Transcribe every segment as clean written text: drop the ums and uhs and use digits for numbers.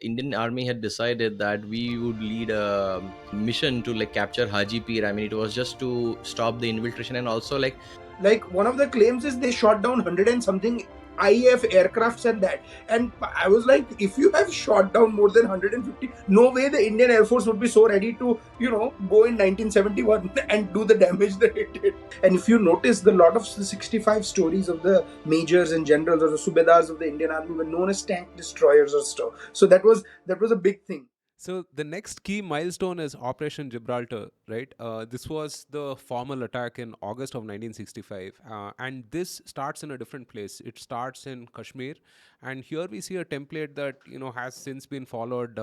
Indian army had decided that we would lead a mission to like capture Haji Pir. I mean, it was just to stop the infiltration, and also like one of the claims is they shot down 100 and something IAF aircrafts and that. And I was like, if you have shot down more than 150, no way the Indian Air Force would be so ready to, go in 1971 and do the damage that it did. And if you notice, the lot of the 65 stories of the majors and generals or the subedars of the Indian Army were known as tank destroyers or stuff. So that was a big thing. So the next key milestone is Operation Gibraltar, right? This was the formal attack in August of 1965, and this starts in a different place. It starts in Kashmir, and here we see a template that has since been followed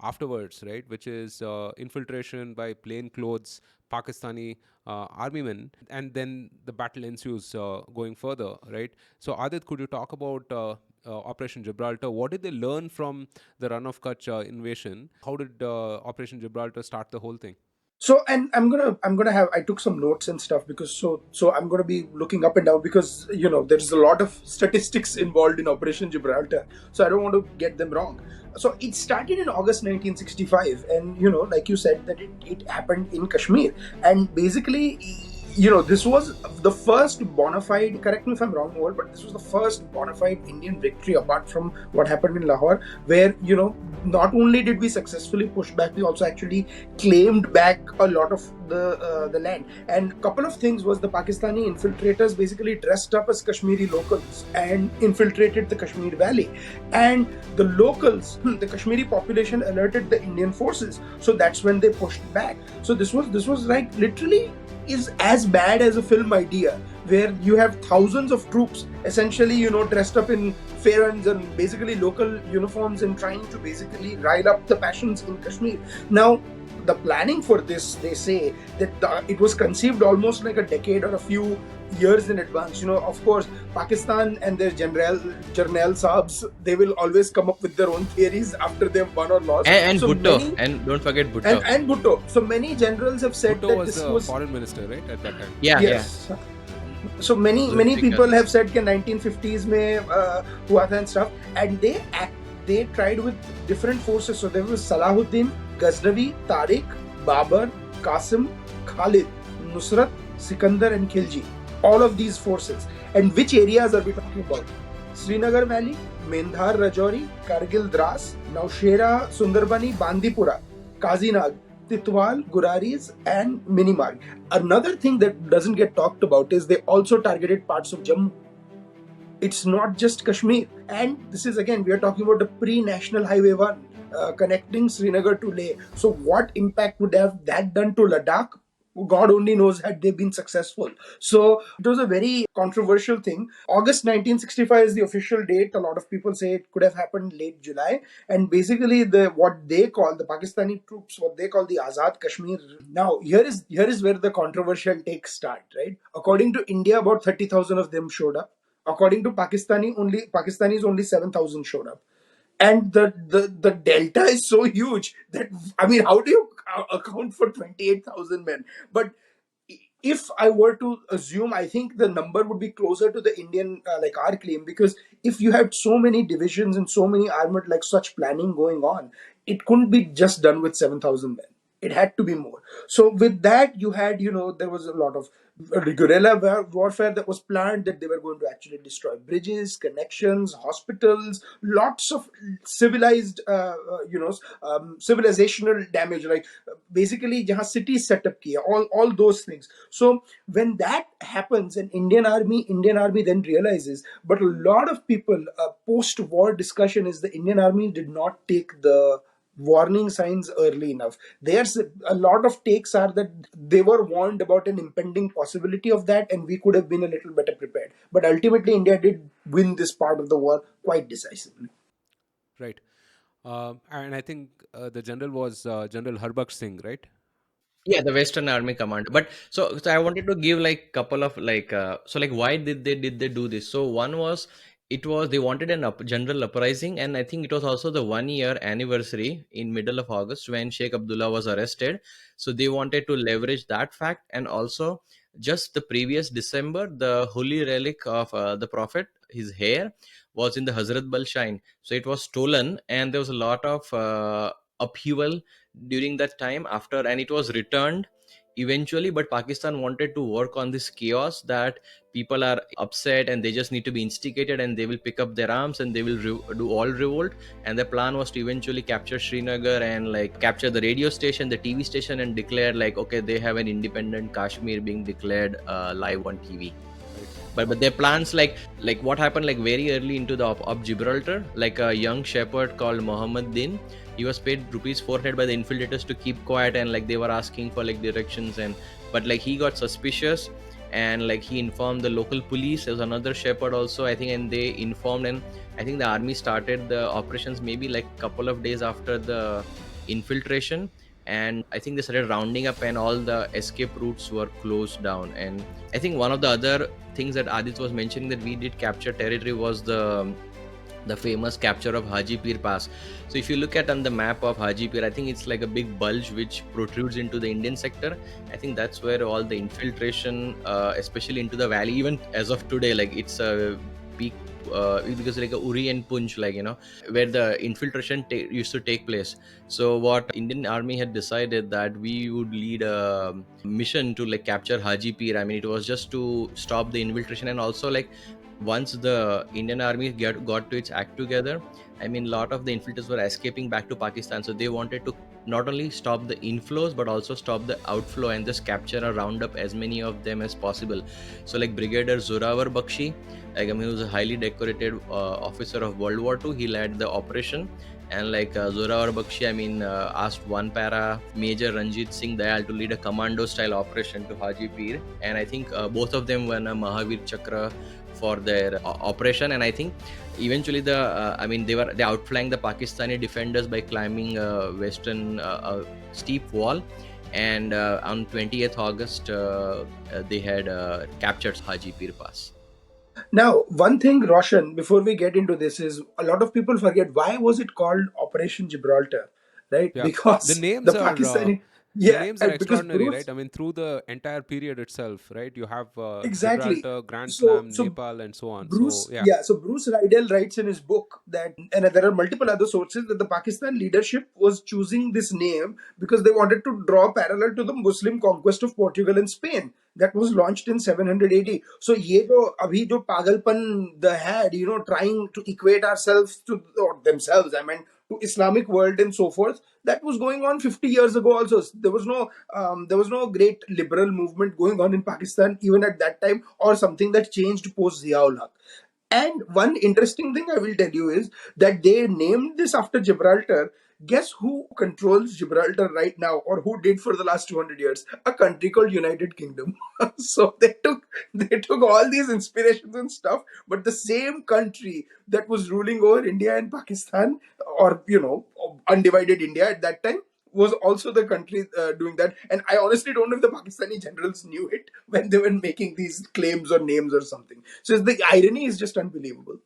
afterwards, right? Which is infiltration by plainclothes Pakistani army men, and then the battle ensues going further, right? So Adit, could you talk about Operation Gibraltar? What did they learn from the Run of Kutch invasion? How did Operation Gibraltar start the whole thing? So, and I'm gonna have, I took some notes and stuff, because so I'm gonna be looking up and down, because there's a lot of statistics involved in Operation Gibraltar, so I don't want to get them wrong. So it started in August 1965, and like you said, that it happened in Kashmir. And basically, this was the first bona fide, correct me if I'm wrong, Mohal, but this was the first bona fide Indian victory, apart from what happened in Lahore, where not only did we successfully push back, we also actually claimed back a lot of the land. And a couple of things was, the Pakistani infiltrators basically dressed up as Kashmiri locals and infiltrated the Kashmir Valley. And the locals, the Kashmiri population, alerted the Indian forces. So that's when they pushed back. So this was like literally is as bad as a film idea, where you have thousands of troops essentially dressed up in farans and basically local uniforms, and trying to basically rile up the passions in Kashmir. Now, the planning for this, they say that it was conceived almost like a decade or a few years in advance. Of course, Pakistan and their Jarnail Saabs, they will always come up with their own theories after they've won or lost. and So Bhutto, many, and don't forget Bhutto. and Bhutto. So many generals have said Bhutto that was this the was, foreign minister, right, at that time? Yeah, yeah. yes. So many Zulfikar. people have said that 1950s mein hua tha and stuff, and they tried with different forces. So there was Salahuddin, Ghaznavi, Tariq, Babar, Qasim, Khalid, Nusrat, Sikandar, and Khilji. All of these forces. And which areas are we talking about? Srinagar Valley, Mendhar Rajouri, Kargil Dras, Naushera, Sundarbani, Bandipura, Kazinag, Titwal, Guraris, and Minimarg. Another thing that doesn't get talked about is they also targeted parts of Jammu. It's not just Kashmir. And this is, again, we are talking about the pre-National Highway 1 connecting Srinagar to Leh. So what impact would have that done to Ladakh? God only knows, had they been successful. So it was a very controversial thing. August 1965 is the official date. A lot of people say it could have happened late July. And basically, what they call the Pakistani troops, what they call the Azad Kashmir. Now, here is where the controversial takes start, right? According to India, about 30,000 of them showed up. According to Pakistanis, only 7,000 showed up. And the delta is so huge that, I mean, how do you account for 28,000 men? But if I were to assume, I think the number would be closer to the Indian, like our claim, because if you had so many divisions and so many armored, like such planning going on, it couldn't be just done with 7,000 men. It had to be more. So with that, you had, there was a lot of guerrilla warfare that was planned, that they were going to actually destroy bridges, connections, hospitals, lots of civilized, civilizational damage, like basically jahan cities set up kiya, all those things. So when that happens, an Indian army then realizes, but a lot of people, post-war discussion is the Indian army did not take the warning signs early enough. There's a lot of takes are that they were warned about an impending possibility of that, and we could have been a little better prepared. But ultimately, India did win this part of the war quite decisively. Right. And I think the general was General Harbaksh Singh, right? Yeah, the Western Army Command. But so I wanted to give like couple of like so like why did they do this? So one was, it was they wanted an general uprising, and I think it was also the 1 year anniversary in middle of August when Sheikh Abdullah was arrested. So they wanted to leverage that fact, and also just the previous December, the holy relic of the Prophet, his hair was in the Hazrat Bal Shrine. So it was stolen, and there was a lot of upheaval during that time after, and it was returned eventually. But Pakistan wanted to work on this chaos, that people are upset and they just need to be instigated, and they will pick up their arms and they will do all revolt. And the plan was to eventually capture Srinagar and like capture the radio station, the TV station, and declare like, okay, they have an independent Kashmir being declared live on TV. But their plans, like what happened, like very early into the of Gibraltar, like a young shepherd called Muhammad Din, he was paid rupees 400 by the infiltrators to keep quiet, and like they were asking for like directions. And but like he got suspicious, and like he informed the local police. There was another shepherd also, I think, and they informed, and I think the army started the operations maybe like couple of days after the infiltration. And I think they started rounding up, and all the escape routes were closed down. And I think one of the other things that Adit was mentioning, that we did capture territory, was the famous capture of Haji Pir Pass. So if you look at on the map of Haji Pir, I think it's like a big bulge which protrudes into the Indian sector. I think that's where all the infiltration, especially into the valley, even as of today, like it's a peak. Because like a Uri and Punch, like where the infiltration used to take place. So what Indian Army had decided, that we would lead a mission to like capture Haji Pir. I mean, it was just to stop the infiltration, and also like once the Indian Army got to its act together, I mean, a lot of the infiltrators were escaping back to Pakistan. So they wanted to not only stop the inflows but also stop the outflow, and just capture or round up as many of them as possible. So like Brigadier Zorawar Bakshi, like I mean, he was a highly decorated officer of World War II. He led the operation. And like Zorawar Bakshi, I mean, asked one para Major Ranjit Singh Dayal to lead a commando style operation to Haji Pir. And I think both of them won a Mahavir Chakra for their operation. And I think eventually I mean, they outflanked the Pakistani defenders by climbing a western steep wall. And on 20th August, they had captured Haji Pir Pass. Now, one thing, Roshan, before we get into this, is a lot of people forget why was it called Operation Gibraltar, right? Yeah, the Because names the are Pakistani, the yeah, names are because extraordinary, right? Bruce, I mean, through the entire period itself, right? You have exactly. Gibraltar, Grand So, Slam, so Nepal, and so on. So Bruce, yeah, yeah, so Bruce Rydell writes in his book that, and there are multiple other sources, that the Pakistan leadership was choosing this name because they wanted to draw parallel to the Muslim conquest of Portugal and Spain that was launched in 780. So, ye jo abhi jo pagalpan the had, trying to equate ourselves to, or themselves, I mean, to Islamic world and so forth, that was going on 50 years ago also. There was no great liberal movement going on in Pakistan even at that time, or something that changed post Ziaul Haq. And one interesting thing I will tell you is that they named this after Gibraltar. Guess who controls Gibraltar right now, or who did for the last 200 years? A country called United Kingdom. So they took all these inspirations and stuff, but the same country that was ruling over India and Pakistan, or undivided India at that time, was also the country doing that. And I honestly don't know if the Pakistani generals knew it when they were making these claims or names or something. So the irony is just unbelievable.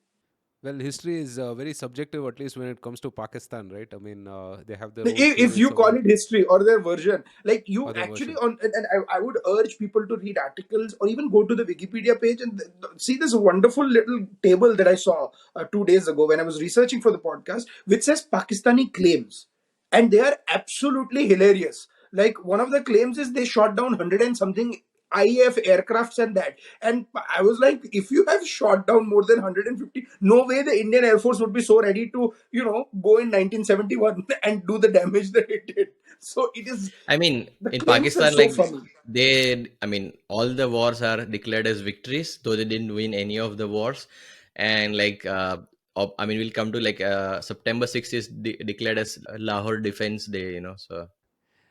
well, history is very subjective, at least when it comes to Pakistan, right? I mean, they have their own If theories you call about it history or their version, like you other actually version. on, and I would urge people to read articles or even go to the Wikipedia page and see this wonderful little table that I saw 2 days ago when I was researching for the podcast, which says Pakistani claims, and they are absolutely hilarious. Like one of the claims is they shot down 100 and something IAF aircrafts and that. And I was like, if you have shot down more than 150, no way the Indian Air Force would be so ready to, go in 1971 and do the damage that it did. So it is, I mean, the in claims are Pakistan, so like funny. I mean, all the wars are declared as victories, though they didn't win any of the wars. And like, I mean, we'll come to like September 6th is declared as Lahore Defense Day, so.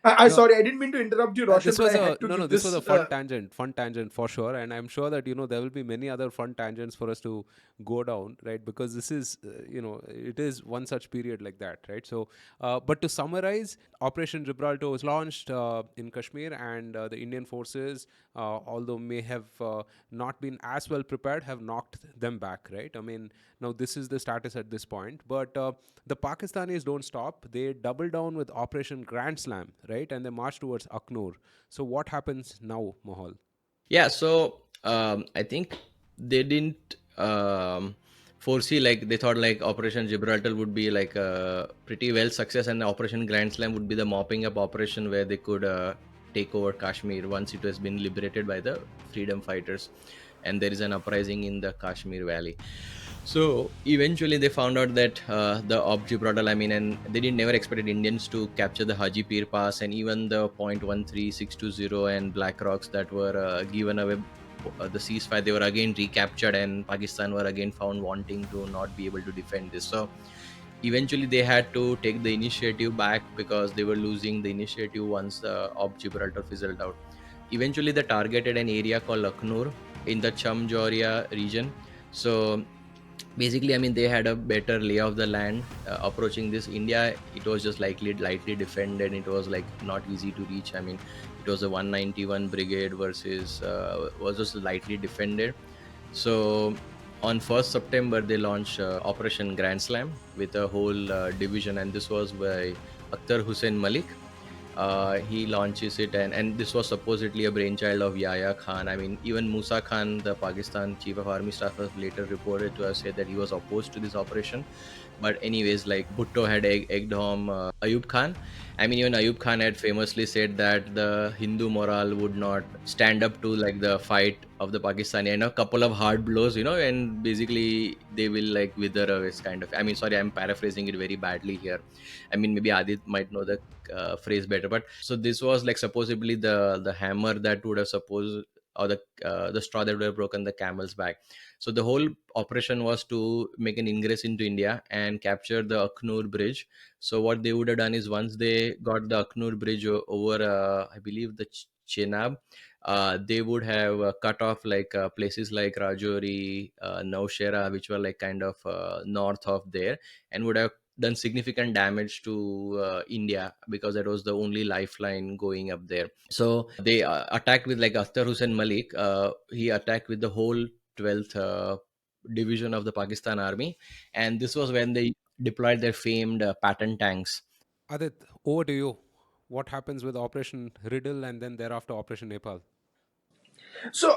I No, sorry, I didn't mean to interrupt you, Roshan, this but was I a had to no, no. give This was this. a fun tangent for sure, and I'm sure that there will be many other fun tangents for us to go down, right? Because this is it is one such period like that, right? So, but to summarize, Operation Gibraltar was launched in Kashmir, and the Indian forces, although may have not been as well prepared, have knocked them back, right? I mean, now this is the status at this point, but the Pakistanis don't stop. They double down with Operation Grand Slam, right? And they march towards Aknur. So what happens now, Mohal? Yeah, so I think they didn't. um, foresee, like they thought like Operation Gibraltar would be like a pretty well success, and Operation Grand Slam would be the mopping up operation where they could take over Kashmir once it has been liberated by the freedom fighters, and there is an uprising in the Kashmir Valley. So eventually they found out that the Op Gibraltar, I mean, and they didn't never expected Indians to capture the Haji Pir Pass and even the 13620 and Black Rocks that were given away. The ceasefire, they were again recaptured, and Pakistan were again found wanting to not be able to defend this. So eventually they had to take the initiative back because they were losing the initiative once the Op Gibraltar fizzled out. Eventually they targeted an area called Lakhnur in the Chamjoria region. So basically, I mean, they had a better lay of the land approaching this. India, it was just lightly defended. It was like not easy to reach. I mean, it was a 191 brigade versus was just lightly defended. So on 1st September, they launched Operation Grand Slam with a whole division, and this was by Akhtar Hussain Malik. He launches it, and this was supposedly a brainchild of Yahya Khan. I mean, even Musa Khan, the Pakistan chief of army staff, was later reported to have said that he was opposed to this operation. But anyways, like Bhutto had egged home Ayub Khan. I mean, even Ayub Khan had famously said that the Hindu morale would not stand up to like the fight of the Pakistani. A couple of hard blows, and basically they will like wither away, kind of. I mean, sorry, I'm paraphrasing it very badly here. I mean, maybe Adit might know the phrase better, but so this was like supposedly the hammer that would have supposed, or the straw that would have broken the camel's back. So the whole operation was to make an ingress into India and capture the Akhnur bridge. So what they would have done is, once they got the Akhnur bridge over, I believe the Chenab, they would have cut off like places like Rajouri, Naushera, which were like kind of north of there, and would have done significant damage to India, because that was the only lifeline going up there. So they attacked with like Akhtar Hussain Malik. He attacked with the whole 12th division of the Pakistan army, and this was when they deployed their famed Patton tanks. Adit, over to you. What happens with Operation Riddle and then thereafter Operation Nepal? So,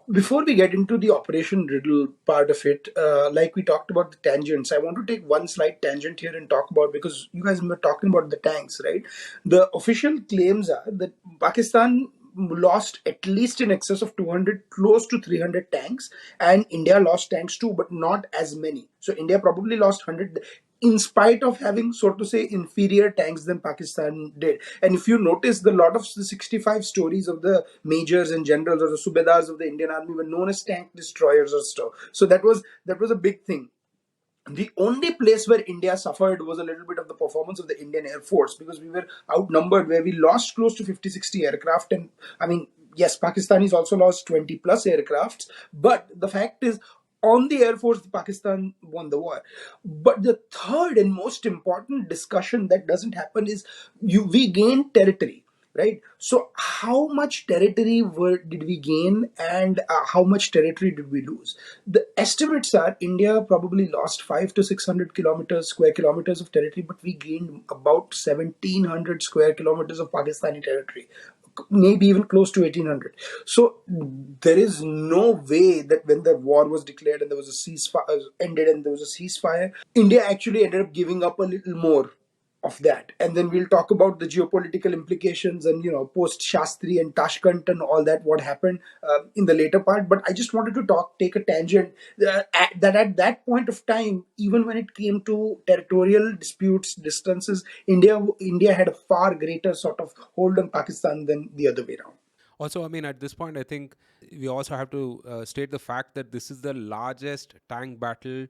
before we get into the Operation Riddle part of it, like we talked about the tangents, I want to take one slight tangent here and talk about, because you guys were talking about the tanks, right? The official claims are that Pakistan lost at least in excess of 200, close to 300 tanks, and India lost tanks too, but not as many. So India probably lost 100 in spite of having, so to say, inferior tanks than Pakistan did. And if you notice, the lot of the 65 stories of the majors and generals or the subedars of the Indian army were known as tank destroyers or stuff. So that was a big thing. The only place where India suffered was a little bit of the performance of the Indian Air Force, because we were outnumbered, where we lost close to 50, 60 aircraft. And I mean, yes, Pakistanis also lost 20 plus aircrafts, but the fact is, on the Air Force, Pakistan won the war. But the third and most important discussion that doesn't happen is, we gained territory, right? So how much territory did we gain, and how much territory did we lose? The estimates are India probably lost 5 to 600 kilometers, square kilometers of territory, but we gained about 1700 square kilometers of Pakistani territory, maybe even close to 1800. So there is no way that when the war was declared and there was a ceasefire ended and there was a ceasefire, India actually ended up giving up a little more of that. And then we'll talk about the geopolitical implications and, post Shastri and Tashkent and all that, what happened in the later part. But I just wanted to take a tangent, at that point of time, even when it came to territorial disputes, distances, India had a far greater sort of hold on Pakistan than the other way around. Also, I mean, at this point, I think we also have to state the fact that this is the largest tank battle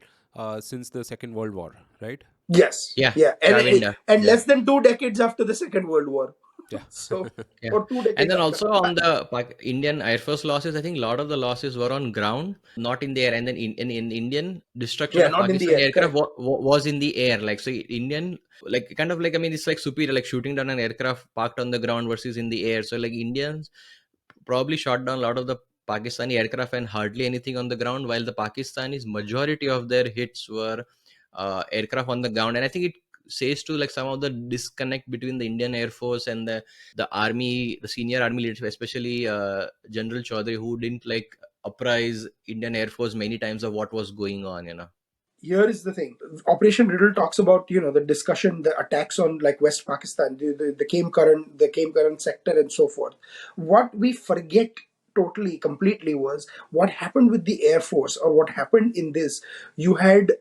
since the Second World War, right? Yes, Yeah, yeah, Chavinda. and Yeah. less than 2 decades after the Second World War. Yeah. So, Yeah. or two And decades then after. also on the Indian Air Force losses, I think a lot of the losses were on ground, not in the air. And then in Indian destruction Yeah, of not in the Pakistani air, aircraft correct. was in the air. Like, so Indian, like kind of like, I mean, it's like superior, like shooting down an aircraft parked on the ground versus in the air. So like Indians probably shot down a lot of the Pakistani aircraft and hardly anything on the ground, while the Pakistanis majority of their hits were aircraft on the ground. And I think it says to like some of the disconnect between the Indian Air Force and the army, the senior army leadership, especially General Chaudhary, who didn't like apprise Indian Air Force many times of what was going on, you know. Here is the thing. Operation Riddle talks about, the discussion, the attacks on like West Pakistan, the came current sector, and so forth. What we forget totally completely was what happened with the Air Force, or what happened in this. You had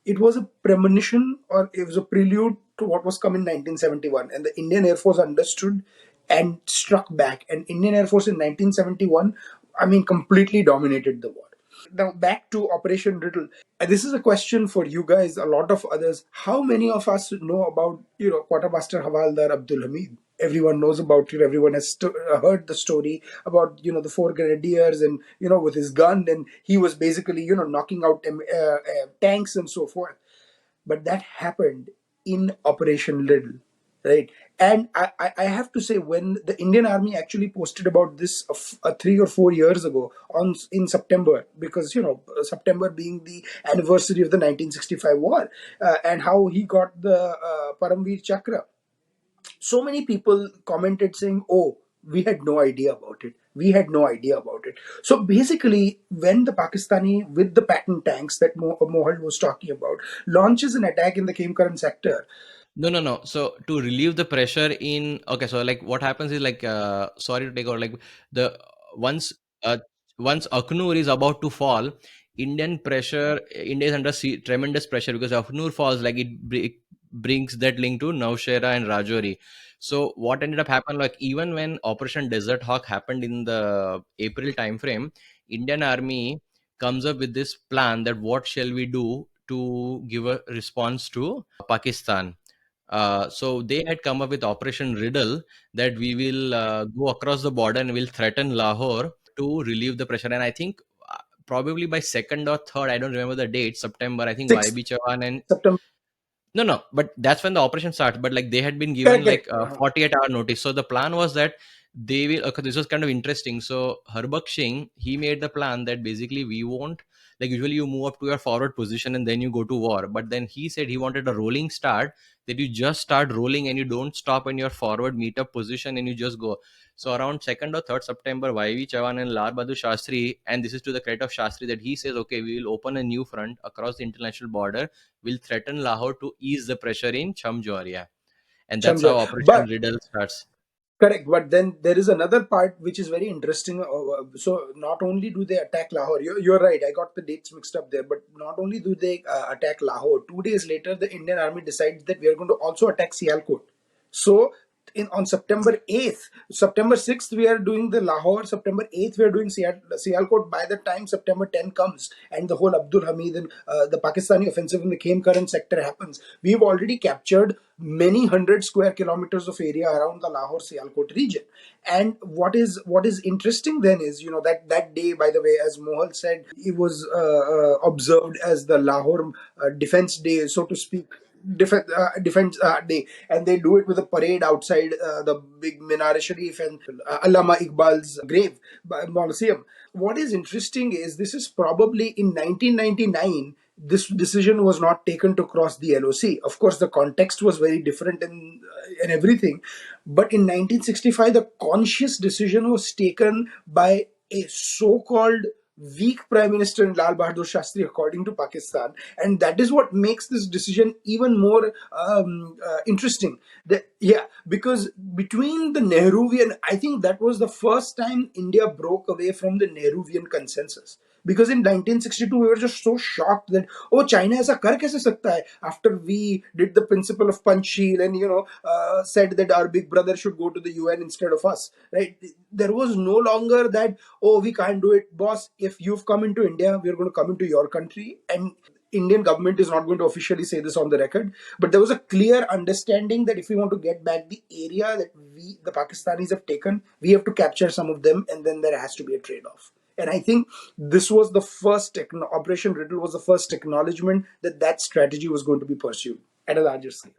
it was a premonition, or it was a prelude to what was coming in 1971, and the Indian Air Force understood and struck back. And Indian Air Force in 1971, I mean, completely dominated the war. Now back to Operation Riddle. This is a question for you guys, a lot of others. How many of us know about, Quartermaster Havaldar Abdul Hamid? Everyone knows about it. Everyone has heard the story about, the four grenadiers, and, with his gun, and he was basically, knocking out tanks and so forth. But that happened in Operation Riddle, right? And I have to say, when the Indian Army actually posted about this 3 or 4 years ago in September, because September being the anniversary of the 1965 war, and how he got the Paramveer Chakra, so many people commented saying, "Oh, we had no idea about it. We had no idea about it." So basically, when the Pakistani, with the patent tanks that Mohal was talking about, launches an attack in the Kemkaran sector. No, no, no. So to relieve the pressure in, okay, so like what happens is like, sorry to take over, like the once uh, once Aknur is about to fall, India is under tremendous pressure, because Aknur falls, like it brings that link to Nowshera and Rajouri. So what ended up happening, like even when Operation Desert Hawk happened in the April timeframe, Indian Army comes up with this plan that what shall we do to give a response to Pakistan. So they had come up with Operation Riddle, that we will go across the border and will threaten Lahore to relieve the pressure. And I think probably by second or third, I don't remember the date, September, I think 6th YB Chavan and September. no, no, but that's when the operation starts. But like they had been Correct, given like correct. 48-hour notice. So the plan was that they will. Okay, this was kind of interesting. So Harbakh Singh, he made the plan that basically we won't, like usually you move up to your forward position and then you go to war. But then he said he wanted a rolling start, that you just start rolling and you don't stop in your forward meetup position and you just go. So around 2nd or 3rd September, YV Chavan and Lal Bahadur Shastri, and this is to the credit of Shastri, that he says, okay, we will open a new front across the international border, will threaten Lahore to ease the pressure in Chamjoria. And that's how Shamjot. Operation But Riddle starts. correct, but then there is another part which is very interesting. So not only do they attack Lahore, you're right. I got the dates mixed up there. But not only do they attack Lahore, 2 days later, the Indian Army decides that we are going to also attack Sialkot. So on September 8th, September 6th, we are doing the Lahore. September 8th, we are doing Sialkot. By the time September 10th comes and the whole Abdul Hamid and the Pakistani offensive in the Khem sector happens, we've already captured many hundred square kilometers of area around the Lahore Sialkot region. And what is interesting then is, that day, by the way, as Mohal said, it was observed as the Lahore Defense Day, so to speak. Defense Day, and they do it with a parade outside the big Minar Sharif and Allama Iqbal's grave, Mausoleum. What is interesting is this is probably in 1999. This decision was not taken to cross the LOC. Of course, the context was very different and everything, but in 1965, the conscious decision was taken by a so-called weak prime minister in Lal Bahadur Shastri, according to Pakistan, and that is what makes this decision even more interesting. Yeah, because between the Nehruvian, I think that was the first time India broke away from the Nehruvian consensus. Because in 1962 we were just so shocked that, oh, China ऐसा कर कैसे सकता है, after we did the principle of Panchsheel and said that our big brother should go to the UN instead of us, right? There was no longer that, oh, we can't do it, boss. If you've come into India, we're going to come into your country. And Indian government is not going to officially say this on the record, but there was a clear understanding that if we want to get back the area that the Pakistanis have taken, we have to capture some of them, and then there has to be a trade-off. And I think this was the first Operation Riddle was the first acknowledgement that that strategy was going to be pursued at a larger scale.